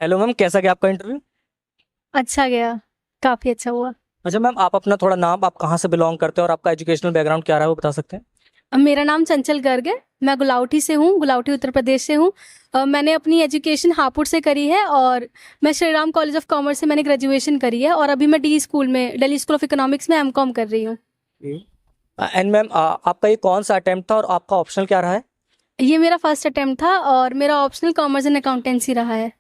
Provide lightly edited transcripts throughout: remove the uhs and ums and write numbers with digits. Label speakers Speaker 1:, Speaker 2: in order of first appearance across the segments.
Speaker 1: Hello ma'am, कैसा गया आपका इंटरव्यू?
Speaker 2: अच्छा गया। काफी अच्छा हुआ।
Speaker 1: अच्छा मैम, आप अपना थोड़ा नाम, आप कहाँ से बिलोंग करते हैं और आपका एजुकेशनल बैकग्राउंड क्या रहा है वो बता सकते हैं?
Speaker 2: अब मेरा नाम चंचल गर्ग है। मैं गुलाउटी से हूँ, गुलाउटी उत्तर प्रदेश से हूँ। मैंने अपनी एजुकेशन हापुड़ से करी है और मैं Shri Ram college of commerce से मैंने ग्रेजुएशन करी है और अभी मैं डी स्कूल में, दिल्ली स्कूल ऑफ इकोनॉमिक्स में एमकॉम कर रही हूँ।
Speaker 1: एंड मैम, आपका ये कौन सा अटेम्प्ट था और आपका ऑप्शनल क्या रहा है?
Speaker 2: ये मेरा फर्स्ट अटेम्प्ट था और मेरा ऑप्शनल कॉमर्स एंड अकाउंटेंसी रहा है।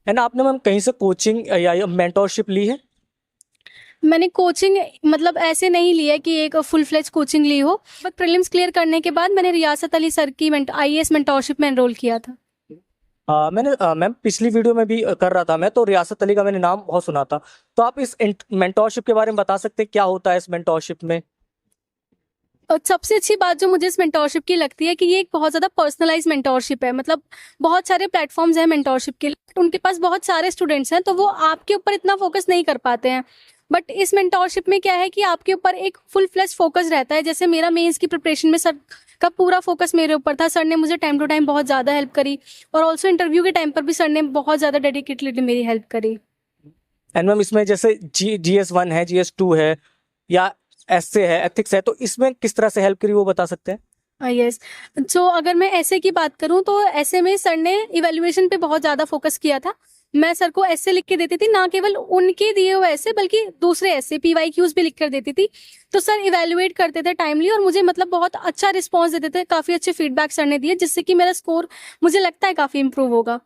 Speaker 1: एंड आपने मैम कहीं से कोचिंग या मेंटोरशिप ली है?
Speaker 2: मैंने कोचिंग मतलब ऐसे नहीं लिया कि एक फुल फ्लेज कोचिंग ली हो, बट प्रीलिम्स क्लियर करने के बाद मैंने रियासत अली सर की आईएएस मेंटोरशिप में एनरोल किया था।
Speaker 1: मैंने मैम पिछली वीडियो में भी कर रहा था मैं, तो रियासत अली का मैंने नाम बहुत सुना था। तो आप इस मेंटोरशिप के बारे में बता सकते हैं क्या होता है इस मेंटोरशिप में?
Speaker 2: और सबसे अच्छी बात जो मुझे इस मेंटोरशिप की लगती है कि ये एक बहुत ज़्यादा पर्सनलाइज मेंटोरशिप है। मतलब बहुत सारे प्लेटफॉर्म्स हैं मेंटोरशिप के लिए, but उनके पास बहुत सारे स्टूडेंट्स हैं तो वो आपके ऊपर इतना फोकस नहीं कर पाते हैं। बट इस मेंटोरशिप में क्या है कि आपके ऊपर एक फुल फ्लेज फोकस रहता है। जैसे मेरा मेंस की प्रिपरेशन में सर का पूरा फोकस मेरे ऊपर था। सर ने मुझे टाइम टू टाइम बहुत ज़्यादा हेल्प करी और ऑल्सो इंटरव्यू के टाइम पर भी सर ने बहुत ज़्यादा डेडिकेटली मेरी हेल्प करी।
Speaker 1: एंड मैम, इसमें जैसे GS1 है, GS2 है, या एसए है, एथिक्स है, तो इसमें किस तरह से हेल्प करी वो बता सकते हैं?
Speaker 2: यस। सो अगर मैं ऐसे की बात करूं तो ऐसे में सर ने इवेल्युएशन पे बहुत ज़्यादा फोकस किया था। मैं सर को ऐसे लिख के देती थी, ना केवल उनके दिए हुए ऐसे बल्कि दूसरे ऐसे PYQs भी लिख कर देती थी। तो सर इवेल्युएट करते थे टाइमली और मुझे मतलब बहुत अच्छा रिस्पॉन्स देते थे। काफ़ी अच्छे फीडबैक सर ने दिए जिससे कि मेरा स्कोर मुझे लगता है काफ़ी इंप्रूव होगा।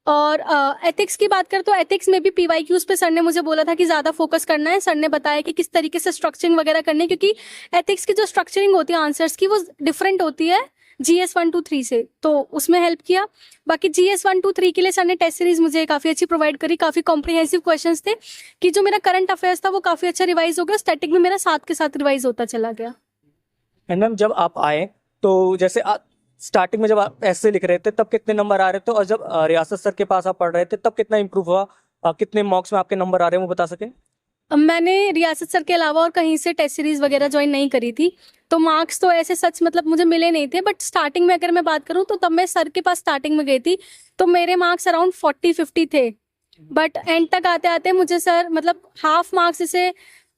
Speaker 2: और एथिक्स की बात करें तो एथिक्स में भी PYQs पे सर ने मुझे बोला था कि ज़्यादा फोकस करना है। सर ने बताया कि किस तरीके से स्ट्रक्चरिंग वगैरह करनी है, क्योंकि एथिक्स की जो स्ट्रक्चरिंग होती है आंसर्स की वो डिफरेंट होती है GS1 2 3 से, तो उसमें हेल्प किया। बाकी GS1 2 3 के लिए सर ने टेस्ट सीरीज मुझे काफ़ी अच्छी प्रोवाइड करी। काफ़ी कॉम्प्रिहेंसिव क्वेश्चंस थे कि जो मेरा करंट अफेयर्स था वो काफ़ी अच्छा रिवाइज हो गया। स्टैटिक में मेरा साथ के साथ रिवाइज होता चला गया।
Speaker 1: एंड मैम, जब आप आए तो जैसे स्टार्टिंग में जब आप ऐसे लिख रहे थे तब कितने नंबर आ रहे थे, और जब रियासत सर के पास आप पढ़ रहे थे तब कितना इंप्रूव हुआ? कितने मार्क्स में आपके नंबर आ रहे हैं वो बता सकें?
Speaker 2: अब मैंने रियासत सर के अलावा और कहीं से टेस्ट सीरीज वगैरह ज्वाइन नहीं करी थी, तो मार्क्स तो ऐसे सच मतलब मुझे मिले नहीं थे। बट स्टार्टिंग में अगर मैं बात करूं तो तब मैं सर के पास स्टार्टिंग में गई थी तो मेरे मार्क्स अराउंड 40 50 थे। बट एंड तक आते आते मुझे सर मतलब हाफ मार्क्स से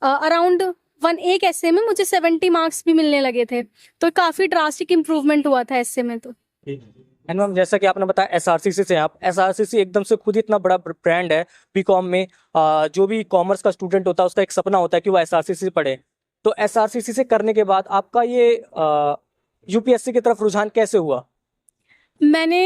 Speaker 2: अराउंड वन एक ऐसे में मुझे 70 मार्क्स भी मिलने लगे थे। तो काफ़ी ड्रास्टिक इम्प्रूवमेंट हुआ था ऐसे में तो।
Speaker 1: एंड मैम, जैसा कि आपने बताया SRCC से, आप SRCC एकदम से खुद ही इतना बड़ा ब्रांड है बीकॉम में। जो भी कॉमर्स का स्टूडेंट होता है उसका एक सपना होता है कि वो SRCC से पढ़े। तो SRCC से करने के बाद आपका ये UPSC की तरफ रुझान कैसे हुआ?
Speaker 2: मैंने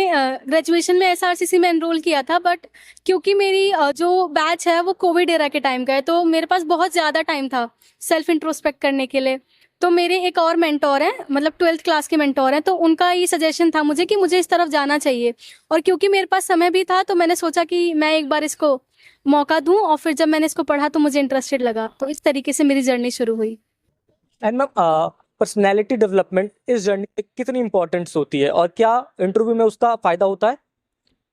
Speaker 2: ग्रेजुएशन में SRCC में एनरोल किया था, बट क्योंकि मेरी जो बैच है वो कोविड एरा के टाइम का है तो मेरे पास बहुत ज़्यादा टाइम था सेल्फ इंट्रोस्पेक्ट करने के लिए। तो मेरे एक और मेंटोर हैं, मतलब 12th क्लास के मेंटोर हैं, तो उनका ये सजेशन था मुझे कि मुझे इस तरफ जाना चाहिए। और क्योंकि मेरे पास समय भी था तो मैंने सोचा कि मैं एक बार इसको मौका दूं, और फिर जब मैंने इसको पढ़ा तो मुझे इंटरेस्टेड लगा, तो इस तरीके से मेरी जर्नी शुरू हुई।
Speaker 1: एंड मैम, पर्सनैलिटी डेवलपमेंट इस जर्नी में कितनी इंपॉर्टेंस होती है और क्या इंटरव्यू में उसका फायदा होता है?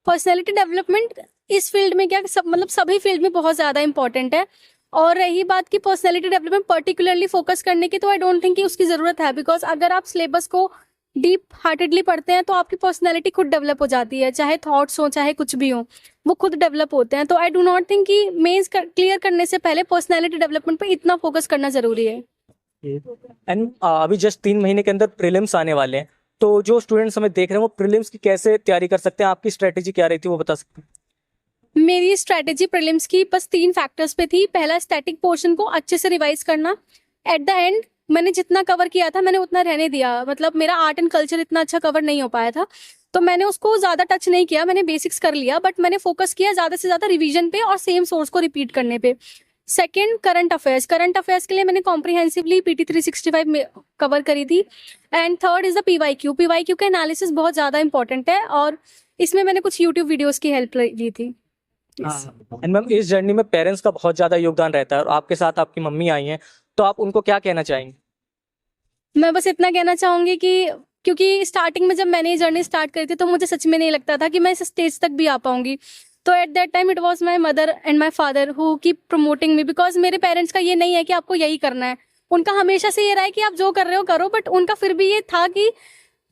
Speaker 2: पर्सनैलिटी डेवलपमेंट इस फील्ड में क्या सब मतलब सभी फील्ड में बहुत ज़्यादा इंपॉर्टेंट है। और रही बात की पर्सनैलिटी डेवलपमेंट पर्टिकुलरली फोकस करने की, तो आई डोंट थिंक कि उसकी ज़रूरत है, बिकॉज अगर आप सिलेबस को डीप हार्टेडली पढ़ते हैं तो आपकी पर्सनैलिटी खुद डेवलप हो जाती है। चाहे थॉट्स हो चाहे कुछ भी हो, वो खुद डेवलप होते हैं। तो आई डू नॉट थिंक कि मेंस क्लियर करने से पहले पर्सनैलिटी डेवलपमेंट पे इतना फोकस करना ज़रूरी है।
Speaker 1: एंड अभी जस्ट 3 महीने के अंदर प्रीलिम्स आने वाले हैं, तो जो स्टूडेंट्स हमें देख रहे हैं वो प्रीलिम्स की कैसे तैयारी कर सकते हैं? आपकी स्ट्रेटेजी क्या रही थी वो बता सकते हैं?
Speaker 2: मेरी स्ट्रैटेजी प्रीलिम्स की बस 3 फैक्टर्स पे थी। पहला, स्टैटिक पोर्शन को अच्छे से रिवाइज करना। एट द एंड मैंने जितना कवर किया था मैंने उतना रहने दिया। मतलब मेरा आर्ट एंड कल्चर इतना अच्छा कवर नहीं हो पाया था तो मैंने उसको ज़्यादा टच नहीं किया। मैंने बेसिक्स कर लिया, बट मैंने फोकस किया ज़्यादा से ज़्यादा रिवीजन पे और सेम सोर्स को रिपीट करने पे। सेकेंड, करंट अफेयर्स के लिए मैंने कॉम्प्रिहेंसिवली PT 365 में कवर करी थी। And third is the PYQ का एनालिसिस बहुत ज़्यादा इंपॉर्टेंट है और इसमें मैंने कुछ यूट्यूब वीडियोज़ की हेल्प ली थी। Yes.
Speaker 1: एंड मैम, इस जर्नी में पेरेंट्स का बहुत ज़्यादा योगदान रहता है और आपके साथ आपकी मम्मी आई हैं, तो आप उनको क्या कहना चाहेंगे?
Speaker 2: मैं बस इतना कहना चाहूंगी कि क्योंकि स्टार्टिंग में जब मैंने ये जर्नी स्टार्ट करी थी तो मुझे सच में नहीं लगता था कि मैं इस स्टेज तक भी आ पाऊंगी। तो at that time it was my mother and my father who keep promoting me, because मेरे पेरेंट्स का ये नहीं है कि आपको यही करना है। उनका हमेशा से ये रहा है कि आप जो कर रहे हो करो, बट उनका फिर भी ये था कि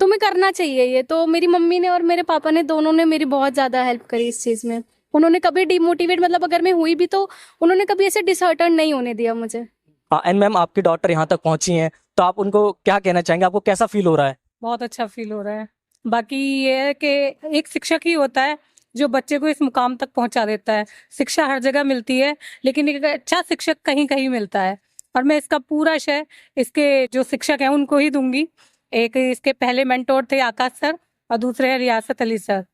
Speaker 2: तुम्हें करना चाहिए ये। तो मेरी मम्मी ने और मेरे पापा ने दोनों ने मेरी बहुत ज़्यादा हेल्प करी इस चीज़ में। उन्होंने कभी डिमोटिवेट, मतलब अगर मैं हुई भी तो उन्होंने कभी ऐसे डिसहर्टन नहीं होने दिया मुझे।
Speaker 1: एंड मैम आपकी डॉटर यहाँ तक पहुंची हैं, तो आप उनको क्या कहना चाहेंगे, आपको कैसा फील हो रहा है?
Speaker 3: बहुत अच्छा फील हो रहा है। बाकी ये है कि एक शिक्षक ही होता है जो बच्चे को इस मुकाम तक पहुंचा देता है। शिक्षा हर जगह मिलती है, लेकिन एक अच्छा शिक्षक कहीं कहीं मिलता है, और मैं इसका पूरा श्रेय इसके जो शिक्षक हैं उनको ही दूंगी। एक इसके पहले मेंटोर थे आकाश सर, और दूसरे हैं रियासत अली सर।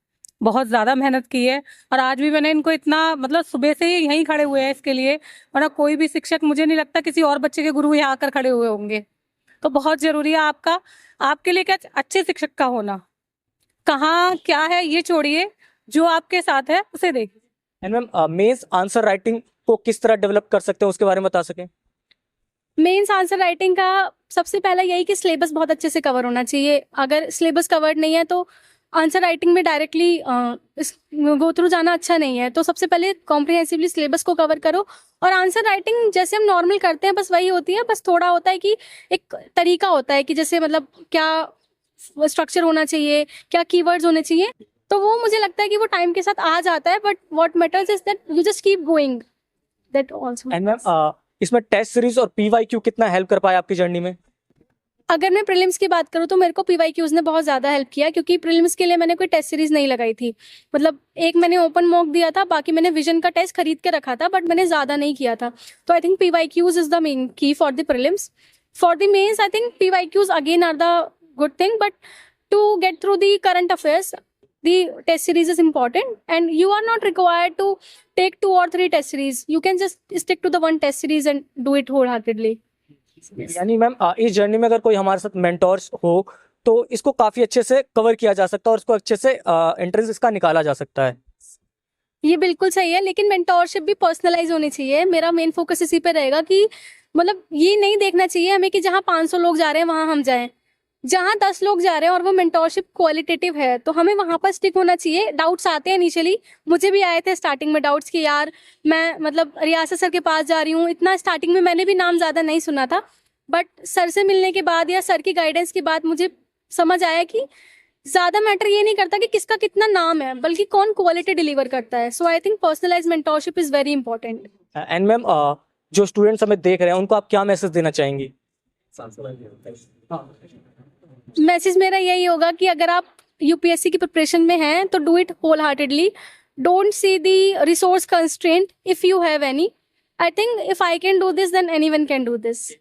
Speaker 3: बहुत ज़्यादा मेहनत की है, और आज भी मैंने इनको इतना, मतलब सुबह से ही यहीं खड़े हुए हैं इसके लिए, वरना कोई भी शिक्षक मुझे नहीं लगता किसी और बच्चे के गुरु यहाँ आकर खड़े हुए होंगे। तो बहुत ज़रूरी है आपके लिए क्या अच्छे शिक्षक का होना। कहाँ क्या है ये छोड़िए, जो आपके साथ है उसे देखिए।
Speaker 1: And ma'am mains answer writing को किस तरह डेवलप कर सकते हैं, उसके बारे में बता सकें?
Speaker 2: मेंस आंसर राइटिंग का सबसे पहला यही कि सिलेबस बहुत अच्छे से कवर होना चाहिए। अगर सिलेबस कवर्ड नहीं है तो आंसर राइटिंग में डायरेक्टली गो थ्रू जाना अच्छा नहीं है। तो सबसे पहले कॉम्प्रिहेंसिवली सिलेबस को कवर करो, और आंसर राइटिंग जैसे हम नॉर्मल करते हैं बस वही होती है, बस थोड़ा होता है कि एक तरीका होता है कि जैसे मतलब क्या स्ट्रक्चर होना चाहिए, क्या कीवर्ड्स होने चाहिए, तो वो मुझे लगता है कि वो टाइम के साथ आ जाता है। But what matters is that you just keep going, that also.
Speaker 1: And ma'am इसमें टेस्ट सीरीज और पीवाईक्यू कितना हेल्प कर पाया आपकी जर्नी में?
Speaker 2: अगर मैं प्रीलिम्स की बात करूँ तो मेरे को पीवाईक्यूज ने बहुत ज़्यादा हेल्प किया, क्योंकि प्रीलिम्स के लिए मैंने कोई टेस्ट सीरीज नहीं लगाई थी। मतलब एक मैंने ओपन मॉक दिया था, बाकी मैंने विजन का टेस्ट खरीद के रखा था, बट मैंने ज़्यादा नहीं किया था। तो I think PYQs is the main key for the prelims. For the mains I think PYQs again are the good thing, but to get through the current affairs the test series is important, and you are not required to take 2 or 3 test series. You can just stick to the one test series and do it wholeheartedly.
Speaker 1: यानी ma'am इस journey में अगर कोई हमारे साथ mentors हो तो इसको काफी अच्छे से कवर किया जा सकता है और इसको अच्छे से एंट्रेंस इसका निकाला जा सकता है।
Speaker 2: ये बिल्कुल सही है, लेकिन मेंटोरशिप भी पर्सनलाइज होनी चाहिए। मेरा मेन फोकस इसी पे रहेगा कि मतलब ये नहीं देखना चाहिए हमें कि जहाँ 500 लोग जा रहे हैं वहां हम जाएं। जहाँ 10 लोग जा रहे हैं और वो मेंटोरशिप क्वालिटेटिव है तो हमें वहां पर स्टिक होना चाहिए। डाउट्स आते हैं इनिशियली, मुझे भी आए थे स्टार्टिंग में डाउट्स कि यार मैं मतलब रियासत सर के पास जा रही हूँ, इतना स्टार्टिंग में मैंने भी नाम ज़्यादा नहीं सुना था। बट सर से मिलने के बाद या सर की गाइडेंस के बाद मुझे समझ आया कि ज़्यादा मैटर ये नहीं करता कि किसका कितना नाम है, बल्कि कौन क्वालिटी डिलीवर करता है। So I think personalise mentorship is very important.
Speaker 1: And ma'am जो स्टूडेंट्स हमें देख रहे हैं उनको आप क्या मैसेज देना चाहेंगी?
Speaker 2: मैसेज मेरा यही होगा कि अगर आप यूपीएससी की प्रिपरेशन में हैं तो do it wholeheartedly. Don't see the resource constraint if you have any. I think if I can do this then anyone can do this.